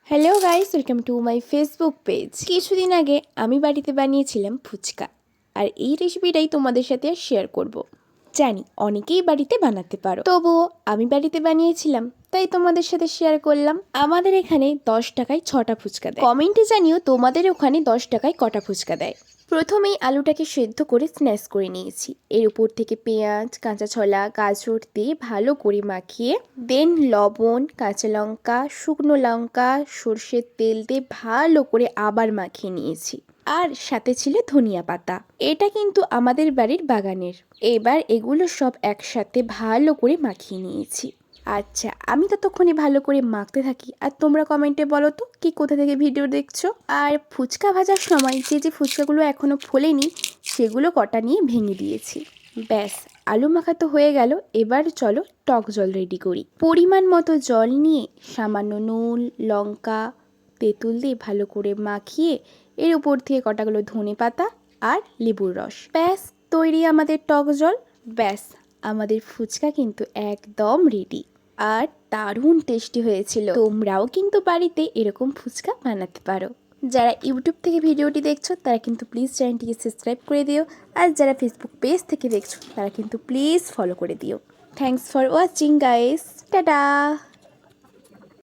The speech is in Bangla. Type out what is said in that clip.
Hello guys, welcome to my Facebook page. কিছুদিন আগে আমি বাড়িতে বানিয়েছিলাম ফুচকা, আর এই রেসিপিটাই তোমাদের সাথে শেয়ার করব। জানি অনেকেই বাড়িতে বানাতে পারো, তবুও আমি বাড়িতে বানিয়েছিলাম তাই তোমাদের সাথে শেয়ার করলাম। আমাদের এখানে 10 টাকায় 6টা ফুচকা দেয়। কমেন্টে জানিও তোমাদের ওখানে 10 টাকায় কটা ফুচকা দেয়। প্রথমেই আলুটাকে সেদ্ধ করে স্ম্যাশ করে নিয়েছি। এর উপর থেকে পেঁয়াজ, কাঁচা ছোলা, গাজর দিয়ে ভালো করে মাখিয়ে দেন লবণ, কাঁচা লঙ্কা, শুকনো লঙ্কা, সর্ষের তেল দিয়ে ভালো করে আবার মাখিয়ে নিয়েছি। আর সাথে ছিল ধনিয়া পাতা। এটা কিন্তু আমাদের বাড়ির বাগানের। এবার এগুলো সব একসাথে ভালো করে মাখিয়ে নিয়েছি। আচ্ছা, আমি ততক্ষণে ভালো করে মাখতে থাকি, আর তোমরা কমেন্টে বলো তো কি কোথা থেকে ভিডিও দেখছো। আর ফুচকা ভাজার সময় যে ফুচকাগুলো এখনো ফোলেনি সেগুলো কটা নিয়ে ভেঙে দিয়েছি। ব্যাস, আলু মাখা তো হয়ে গেল। এবার চলো টক জল রেডি করি। পরিমাণ মতো জল নিয়ে সামান্য নুন, লঙ্কা, তেঁতুল দিয়ে ভালো করে মাখিয়ে এর উপর থেকে কটাগুলো ধনে পাতা আর লেবুর রস। ব্যাস, তৈরি আমাদের টক জল। ব্যাস, আমাদের ফুচকা কিন্তু একদম রেডি। আর দারুণ টেস্টি হয়েছিল। তোমরাও কিন্তু বাড়িতে এরকম ফুচকা বানাতে পারো। যারা ইউটিউব থেকে ভিডিওটি দেখছো তারা কিন্তু প্লিজ চ্যানেলটিকে সাবস্ক্রাইব করে দিও, আর যারা ফেসবুক পেজ থেকে দেখছো তারা কিন্তু প্লিজ ফলো করে দিও। Thanks for watching guys, tata.